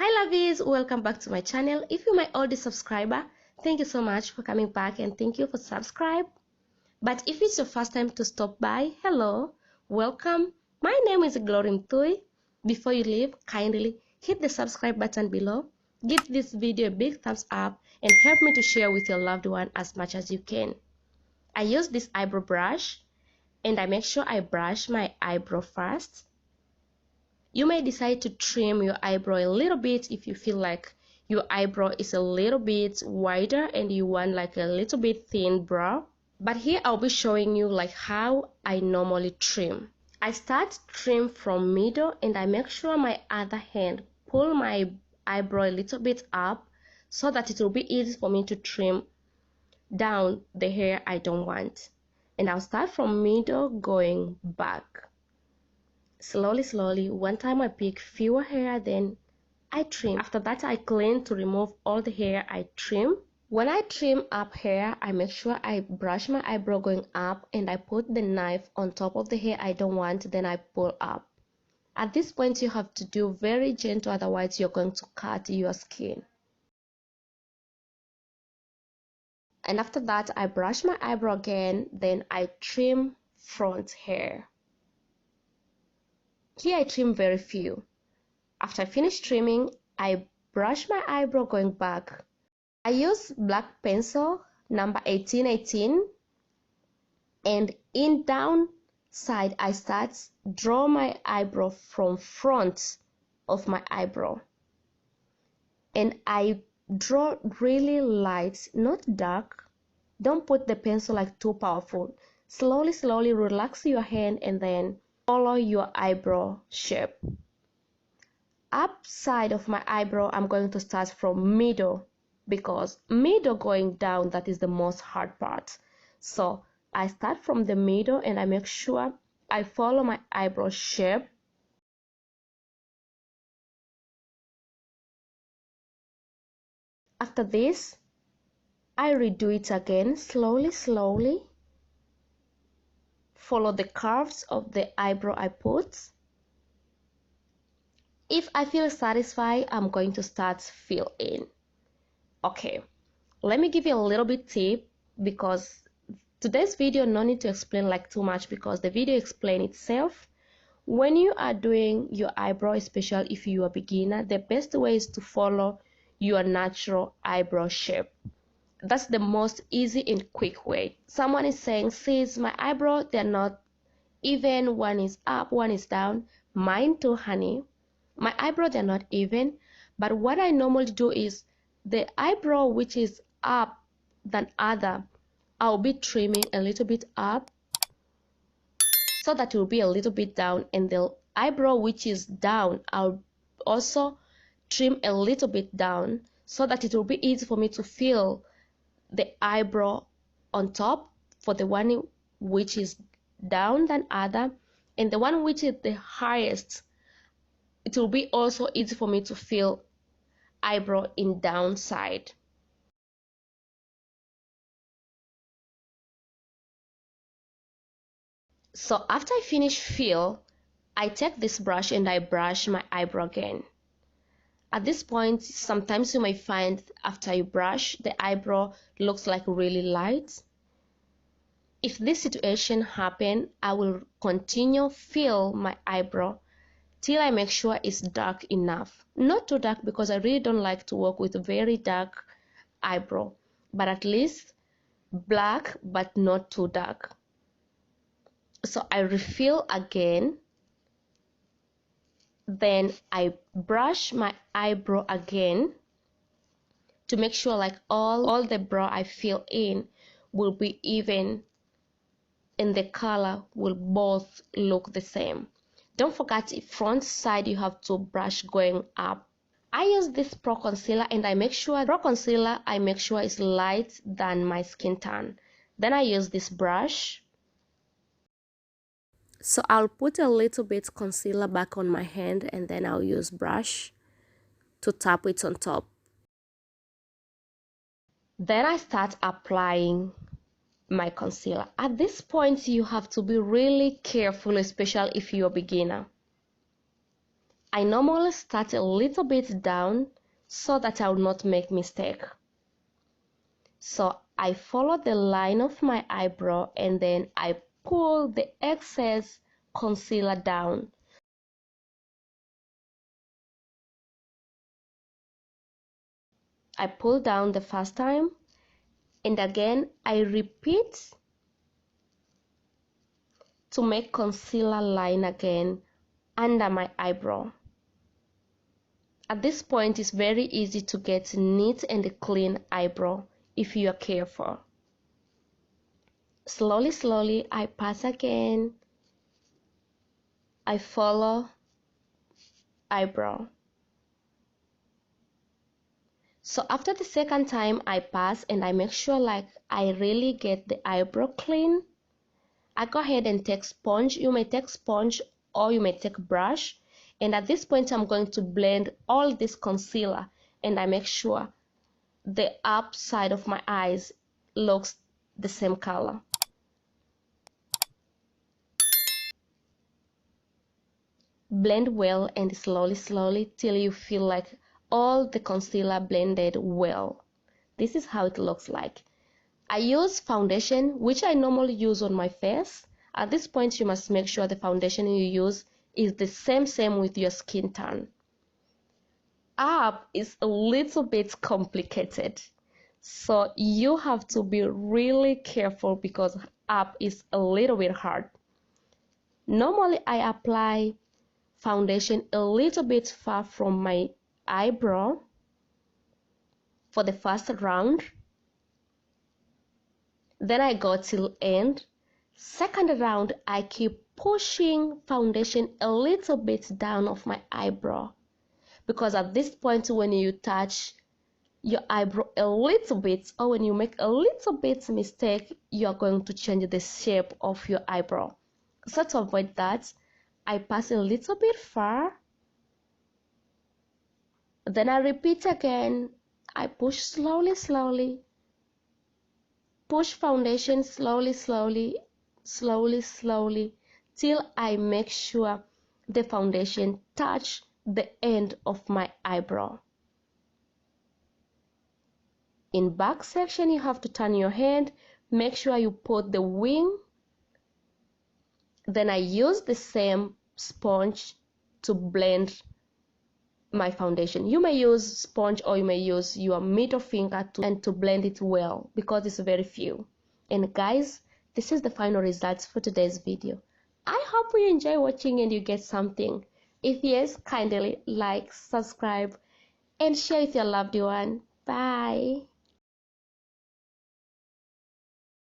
Hi lovies, welcome back to my channel. If you're my oldest subscriber, thank you so much for coming back and thank you for subscribe. But if it's your first time to stop by, hello, welcome. My name is Glory Mthui. Before you leave, kindly hit the subscribe button below, give this video a big thumbs up and help me to share with your loved one as much as you can. I use this eyebrow brush and I make sure I brush my eyebrow first. You may decide to trim your eyebrow a little bit if you feel like your eyebrow is a little bit wider and you want like a little bit thin brow. But here I'll be showing you like how I normally trim. I start trim from middle and I make sure my other hand pull my eyebrow a little bit up so that it will be easy for me to trim down the hair I don't want. And I'll start from middle going back. Slowly, one time I pick fewer hair, then I trim. After that I clean to remove all the hair I trim. When I trim up hair, I make sure I brush my eyebrow going up and I put the knife on top of the hair I don't want, then I pull up. At this point you have to do very gentle, otherwise you're going to cut your skin. And after that I brush my eyebrow again, then I trim front hair. Here I trim very few. After I finish trimming, I brush my eyebrow going back. I use black pencil number 1818 and in down side I start draw my eyebrow from front of my eyebrow. And I draw really light, not dark. Don't put the pencil like too powerful. Slowly relax your hand and then follow your eyebrow shape. Up side of my eyebrow I'm going to start from middle, because middle going down, that is the most hard part. So I start from the middle and I make sure I follow my eyebrow shape. After this I redo it again, slowly follow the curves of the eyebrow I put. If I feel satisfied, I'm going to start fill in. Okay, let me give you a little bit tip, because today's video no need to explain like too much because the video explains itself. When you are doing your eyebrow, especially if you are a beginner, the best way is to follow your natural eyebrow shape. That's the most easy and quick way. Someone is saying, sis, my eyebrow, they're not even, one is up, one is down. Mine too, honey. My eyebrow, they're not even, but what I normally do is the eyebrow which is up than other, I'll be trimming a little bit up so that it will be a little bit down, and the eyebrow which is down, I'll also trim a little bit down so that it will be easy for me to feel the eyebrow on top for the one which is down than other, and the one which is the highest, it will be also easy for me to feel eyebrow in downside. So after I finish fill, I take this brush and I brush my eyebrow again. At this point, sometimes you may find after you brush, the eyebrow looks like really light. If this situation happens, I will continue fill my eyebrow till I make sure it's dark enough. Not too dark, because I really don't like to work with very dark eyebrow, but at least black but not too dark. So I refill again, then I brush my eyebrow again to make sure like all the brow I fill in will be even and the color will both look the same. Don't forget, front side you have to brush going up. I use this pro concealer and I make sure is light than my skin tone. Then I use this brush. So I'll put a little bit concealer back on my hand and then I'll use brush to tap it on top. Then I start applying my concealer. At this point you have to be really careful, especially if you're a beginner. I normally start a little bit down so that I will not make mistake. So I follow the line of my eyebrow and then I pull the excess concealer down. I pull down the first time and again I repeat to make concealer line again under my eyebrow. At this point, it's very easy to get neat and clean eyebrow if you are careful. Slowly, I pass again. I follow eyebrow. So after the second time I pass and I make sure like I really get the eyebrow clean, I go ahead and take sponge. You may take sponge or you may take brush. And at this point, I'm going to blend all this concealer and I make sure the up side of my eyes looks the same color. Blend well and slowly till you feel like all the concealer blended well. This is how it looks like. I use foundation, which I normally use on my face. At this point, you must make sure the foundation you use is the same with your skin tone. Up is a little bit complicated, so you have to be really careful because up is a little bit hard. Normally, I apply foundation a little bit far from my eyebrow for the first round. Then I go till end. Second round, I keep pushing foundation a little bit down of my eyebrow, because at this point when you touch your eyebrow a little bit or when you make a little bit mistake, you are going to change the shape of your eyebrow. So to avoid that, I pass a little bit far. Then I repeat again. I push slowly. Push foundation slowly till I make sure the foundation touch the end of my eyebrow. In back section, you have to turn your hand, make sure you put the wing. Then I use the same sponge to blend my foundation. You may use sponge or you may use your middle finger to blend it well because it's very few. And guys, this is the final results for today's video. I hope you enjoy watching and you get something. If yes, kindly like, subscribe and share with your loved one. Bye.